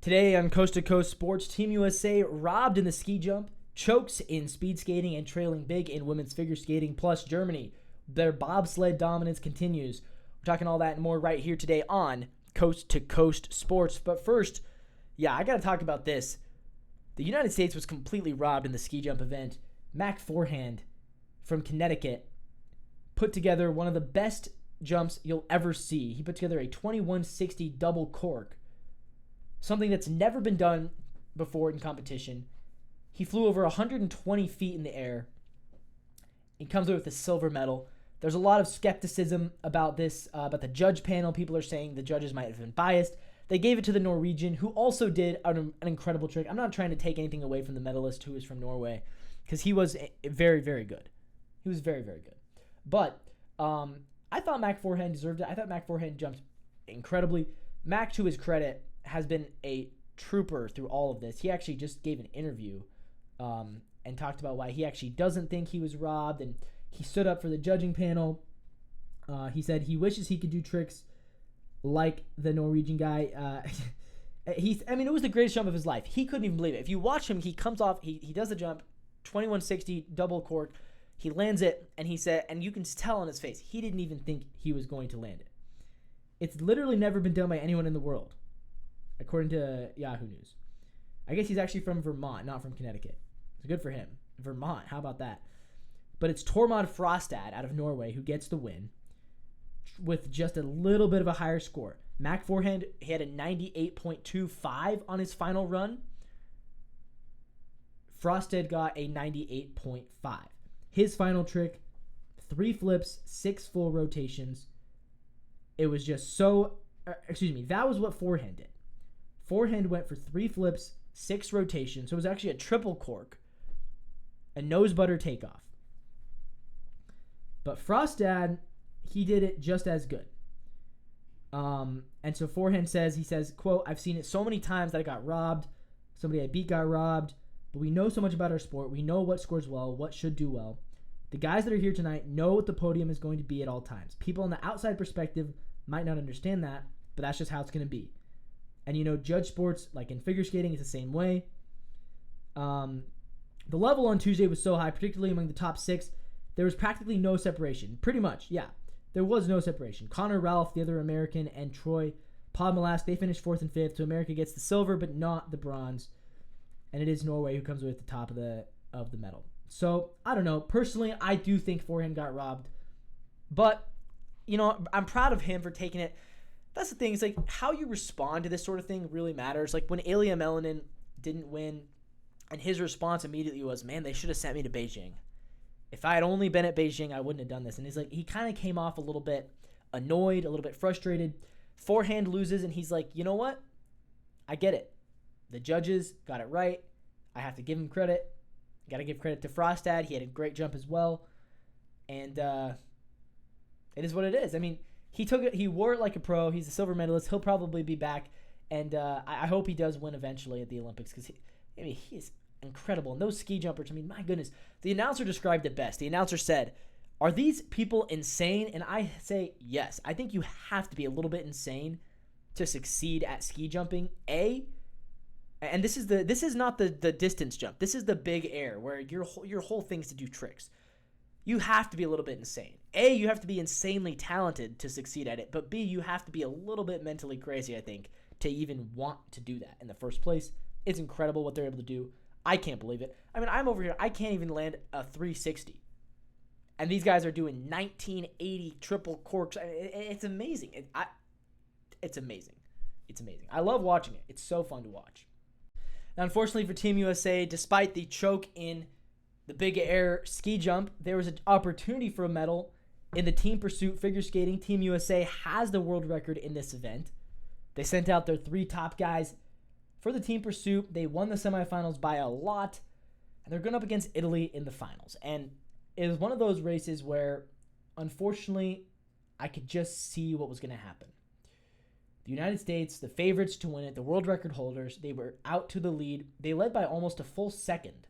Today on Coast to Coast Sports, Team USA robbed in the ski jump, chokes in speed skating, and trailing big in women's figure skating, plus Germany. Their bobsled dominance continues. We're talking all that and more right here today on Coast to Coast Sports. But first, I got to talk about this. The United States was completely robbed in the ski jump event. Mac Forehand from Connecticut put together one of the best jumps you'll ever see. He put together a 2160 double cork, something that's never been done before in competition. He flew over 120 feet in the air. He comes away with a silver medal. There's a lot of skepticism about this, about the judge panel. People are saying the judges might have been biased. They gave it to the Norwegian, who also did an incredible trick. I'm not trying to take anything away from the medalist who is from Norway, because he was very, very good. He was very, very good. But I thought Mac Forehand deserved it. I thought Mac Forehand jumped incredibly. Mac, to his credit, has been a trooper through all of this. He actually just gave an interview and talked about why he actually doesn't think he was robbed, and he stood up for the judging panel. He said he wishes he could do tricks like the Norwegian guy. It was the greatest jump of his life. He couldn't even believe it. If you watch him, he comes off, he does the jump, 2160 double cork. He lands it, and he said, and you can tell on his face, he didn't even think he was going to land it. It's literally never been done by anyone in the world, according to Yahoo News. I guess he's actually from Vermont, not from Connecticut. It's good for him. Vermont, how about that? But it's Tormod Frostad out of Norway who gets the win with just a little bit of a higher score. Mac Forehand, he had a 98.25 on his final run. Frostad got a 98.5. His final trick, 3 flips, 6 full rotations. It was just that was what Forehand did. Forehand went for 3 flips, 6 rotations. So it was actually a triple cork, a nose butter takeoff. But Frostad, he did it just as good. And so Forehand says, quote, "I've seen it so many times that I got robbed. Somebody I beat got robbed. But we know so much about our sport. We know what scores well, what should do well. The guys that are here tonight know what the podium is going to be at all times. People on the outside perspective might not understand that, but that's just how it's going to be. And, judge sports, like in figure skating, it's the same way. The level on Tuesday was so high, particularly among the top 6, there was practically no separation. Pretty much, yeah. There was no separation. Connor Ralph, the other American, and Troy Podmalask, they finished 4th and 5th, so America gets the silver, but not the bronze. And it is Norway who comes away at the top of the medal. So, I don't know. Personally, I do think Forehand got robbed. But, I'm proud of him for taking it. That's the thing. It's like how you respond to this sort of thing really matters. Like when Ilya Melinin didn't win, and his response immediately was, "Man, they should have sent me to Beijing. If I had only been at Beijing, I wouldn't have done this." And he kind of came off a little bit annoyed, a little bit frustrated. Forehand loses, and he's like, "You know what? I get it. The judges got it right. I have to give him credit. Got to give credit to Frostad. He had a great jump as well. And it is what it is." He took it. He wore it like a pro. He's a silver medalist. He'll probably be back. And I hope he does win eventually at the Olympics, because he is incredible. And those ski jumpers, my goodness. The announcer described it best. The announcer said, "Are these people insane?" And I say, yes. I think you have to be a little bit insane to succeed at ski jumping. And this is not the distance jump. This is the big air where your whole thing is to do tricks. You have to be a little bit insane. A, you have to be insanely talented to succeed at it. But B, you have to be a little bit mentally crazy, I think, to even want to do that in the first place. It's incredible what they're able to do. I can't believe it. I'm over here. I can't even land a 360. And these guys are doing 1980 triple corks. It's amazing. It's amazing. It's amazing. I love watching it. It's so fun to watch. Now, unfortunately for Team USA, despite the choke in the big air ski jump, there was an opportunity for a medal in the team pursuit figure skating. Team USA has the world record in this event. They sent out their 3 top guys for the team pursuit. They won the semifinals by a lot, and they're going up against Italy in the finals. And it was one of those races where, unfortunately, I could just see what was going to happen. The United States, the favorites to win it, the world record holders, they were out to the lead. They led by almost a full second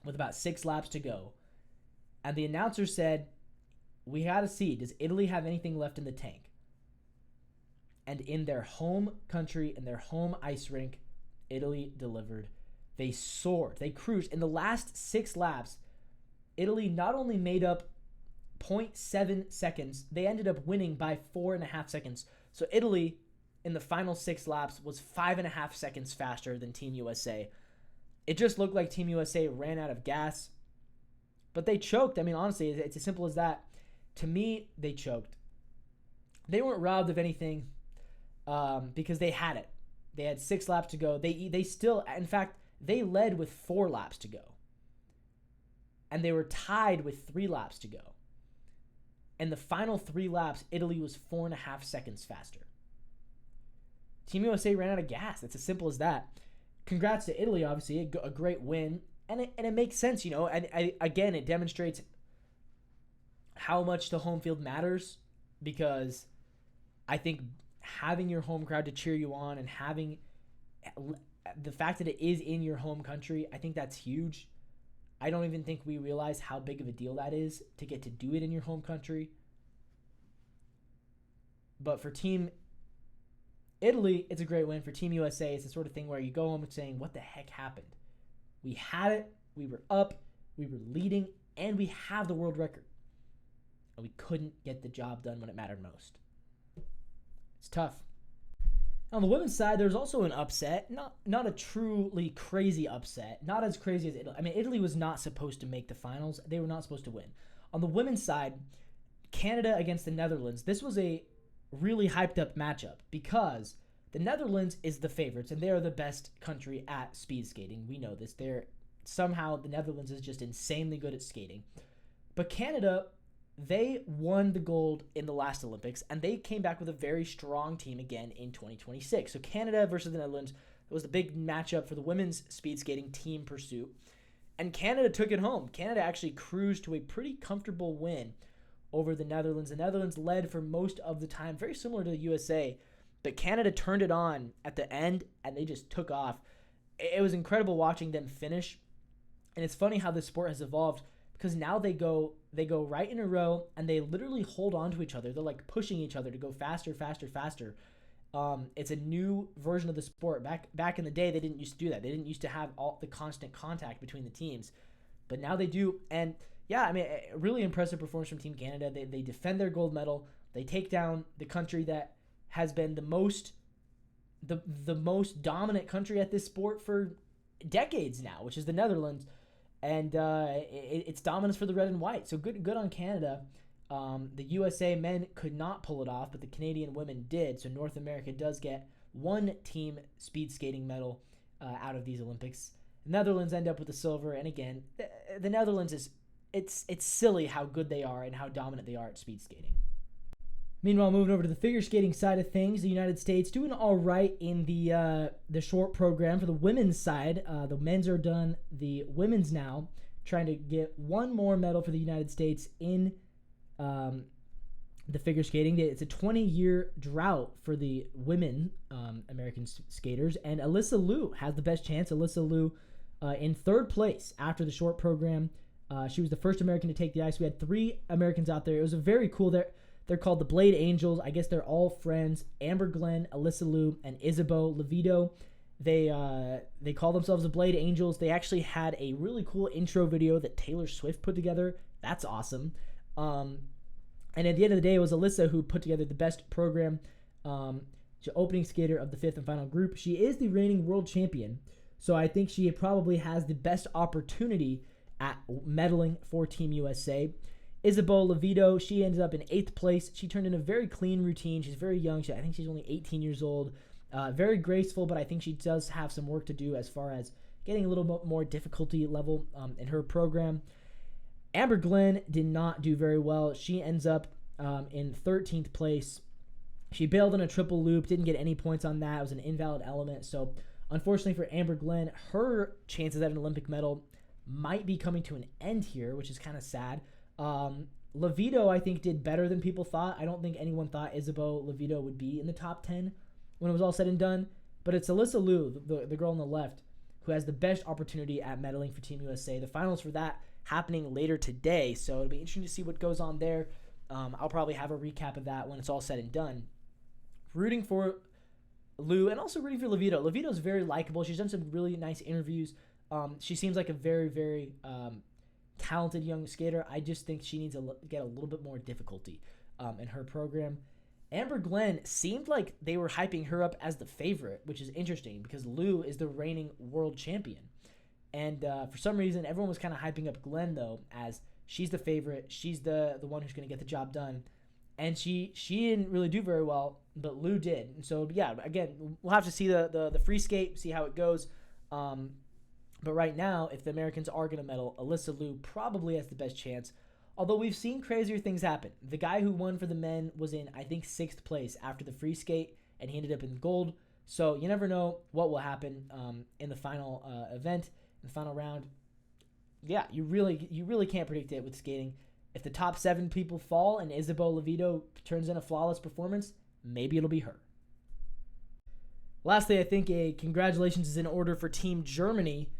with about 6 laps to go. And the announcer said, "We got to see, does Italy have anything left in the tank?" And in their home country, in their home ice rink, Italy delivered. They soared. They cruised. In the last 6 laps, Italy not only made up 0.7 seconds, they ended up winning by 4.5 seconds. So Italy, in the final 6 laps, was 5.5 seconds faster than Team USA. It just looked like Team USA ran out of gas. But they choked. I mean, honestly, it's as simple as that. To me, they choked. They weren't robbed of anything because they had it. They had 6 laps to go. They still, in fact, they led with 4 laps to go. And they were tied with 3 laps to go. And the final 3 laps, Italy was 4.5 seconds faster. Team USA ran out of gas. It's as simple as that. Congrats to Italy, obviously, a great win. And it makes sense, you know. And again, it demonstrates how much the home field matters, because I think having your home crowd to cheer you on and having the fact that it is in your home country, I think that's huge. I don't even think we realize how big of a deal that is to get to do it in your home country. But for Team Italy, it's a great win. For Team USA, it's the sort of thing where you go home saying, what the heck happened? We had it, we were up, we were leading, and we have the world record. And we couldn't get the job done when it mattered most. It's tough. On the women's side, there's also an upset. Not a truly crazy upset. Not as crazy as Italy. I mean, Italy was not supposed to make the finals. They were not supposed to win. On the women's side, Canada against the Netherlands. This was a really hyped up matchup because the Netherlands is the favorites and they are the best country at speed skating. We know this. Somehow the Netherlands is just insanely good at skating. But Canada, they won the gold in the last Olympics, and they came back with a very strong team again in 2026. So Canada versus the Netherlands was the big matchup for the women's speed skating team pursuit. And Canada took it home. Canada actually cruised to a pretty comfortable win over the Netherlands. The Netherlands led for most of the time, very similar to the USA. But Canada turned it on at the end, and they just took off. It was incredible watching them finish. And it's funny how this sport has evolved, because now they go right in a row, and they literally hold on to each other. They're like pushing each other to go faster, faster, faster. It's a new version of the sport. Back in the day, they didn't used to do that. They didn't used to have all the constant contact between the teams, but now they do. And yeah, I mean, a really impressive performance from Team Canada. They defend their gold medal. They take down the country that has been the most dominant country at this sport for decades now, which is the Netherlands. And it's dominance for the red and white. So good on Canada. The USA men could not pull it off, but the Canadian women did. So North America does get one team speed skating medal out of these Olympics. The Netherlands end up with the silver. And again, the Netherlands it's silly how good they are and how dominant they are at speed skating. Meanwhile, moving over to the figure skating side of things, the United States doing all right in the short program. For the women's side, the men's are done. The women's now trying to get one more medal for the United States in the figure skating. It's a 20-year drought for the women American skaters, and Alyssa Liu has the best chance. Alyssa Liu in 3rd place after the short program. She was the first American to take the ice. We had 3 Americans out there. It was a very cool there. They're called the Blade Angels. I guess they're all friends. Amber Glenn, Alyssa Liu, and Isabeau Levito. They call themselves the Blade Angels. They actually had a really cool intro video that Taylor Swift put together. That's awesome. And at the end of the day, it was Alyssa who put together the best program. She's opening skater of the 5th and final group. She is the reigning world champion, so I think she probably has the best opportunity at medaling for Team USA. Isabeau Levito, she ended up in 8th place. She turned in a very clean routine. She's very young. I think she's only 18 years old. Very graceful, but I think she does have some work to do as far as getting a little bit more difficulty level in her program. Amber Glenn did not do very well. She ends up in 13th place. She bailed on a triple loop, didn't get any points on that. It was an invalid element. So unfortunately for Amber Glenn, her chances at an Olympic medal might be coming to an end here, which is kind of sad. Levito, I think, did better than people thought. I don't think anyone thought Isabeau Levito would be in the top 10 when it was all said and done. But it's Alyssa Liu, the girl on the left, who has the best opportunity at medaling for Team USA. The finals for that happening later today, so it'll be interesting to see what goes on there. I'll probably have a recap of that when it's all said and done. Rooting for Lou, and also rooting for Levito. Levito's very likable. She's done some really nice interviews. She seems like a very, very talented young skater. I just think she needs to get a little bit more difficulty in her program. Amber Glenn seemed like they were hyping her up as the favorite, which is interesting because Lou is the reigning world champion. And for some reason, everyone was kind of hyping up Glenn, though, as she's the favorite. She's the one who's going to get the job done. And she didn't really do very well, but Lou did. And so, yeah, again, we'll have to see the free skate, see how it goes. But right now, if the Americans are going to medal, Alyssa Liu probably has the best chance. Although we've seen crazier things happen. The guy who won for the men was in, I think, 6th place after the free skate, and he ended up in gold. So you never know what will happen in the final event, in the final round. Yeah, you really can't predict it with skating. If the top 7 people fall and Isabeau Levito turns in a flawless performance, maybe it'll be her. Lastly, I think a congratulations is in order for Team Germany,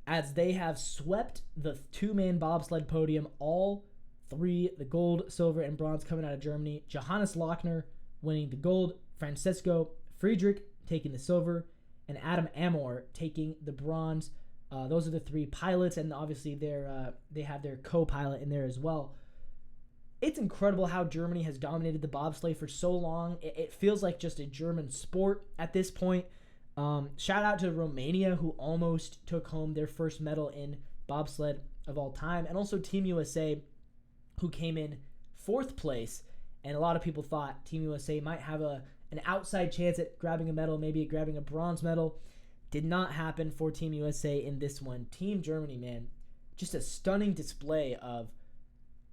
as they have swept the 2-man bobsled podium, all 3, the gold, silver, and bronze coming out of Germany. Johannes Lochner winning the gold, Francesco Friedrich taking the silver, and Adam Amor taking the bronze. Those are the 3 pilots, and obviously they have their co-pilot in there as well. It's incredible how Germany has dominated the bobsleigh for so long. It feels like just a German sport at this point. Shout out to Romania, who almost took home their first medal in bobsled of all time, and also Team USA, who came in 4th place. And a lot of people thought Team USA might have an outside chance at grabbing a medal, maybe grabbing a bronze medal. Did not happen for Team USA in this one. Team Germany, man, just a stunning display of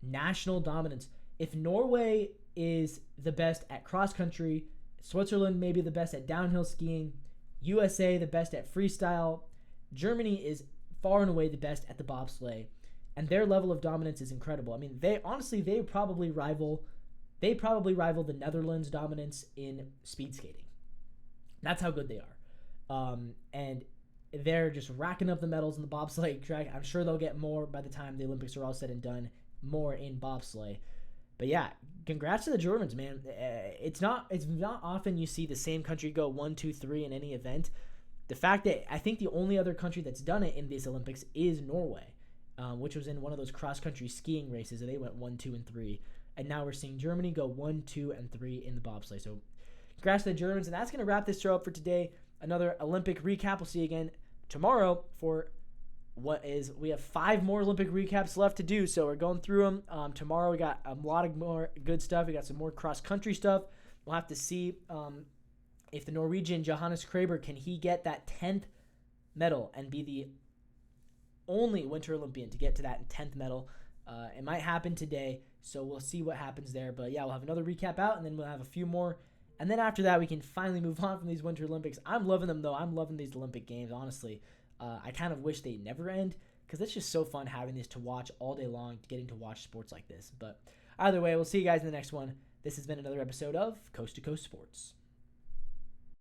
national dominance. If Norway is the best at cross country, Switzerland maybe the best at downhill skiing, USA the best at freestyle, Germany is far and away the best at the bobsleigh, and their level of dominance is incredible. I mean, they probably rival the Netherlands' dominance in speed skating. That's how good they are. And they're just racking up the medals in the bobsleigh track. I'm sure they'll get more by the time the Olympics are all said and done, more in bobsleigh. But yeah, congrats to the Germans, man. It's not often you see the same country go 1, 2, 3 in any event. The fact that I think the only other country that's done it in these Olympics is Norway, which was in one of those cross-country skiing races, and they went 1, 2, and 3. And now we're seeing Germany go 1, 2, and 3 in the bobsleigh. So congrats to the Germans. And that's going to wrap this show up for today. Another Olympic recap. We'll see you again tomorrow for we have 5 more Olympic recaps left to do. So we're going through them. Tomorrow we got a lot of more good stuff. We got some more cross-country stuff. We'll have to see if the Norwegian Johannes Kraber, can he get that 10th medal and be the only Winter Olympian to get to that 10th medal. It might happen today, so we'll see what happens there. But yeah, we'll have another recap out, and then we'll have a few more. And then after that, we can finally move on from these Winter Olympics. I'm loving them, though. I'm loving these Olympic Games, honestly. I kind of wish they never end, because it's just so fun having this to watch all day long, getting to watch sports like this. But either way, we'll see you guys in the next one. This has been another episode of Coast to Coast Sports.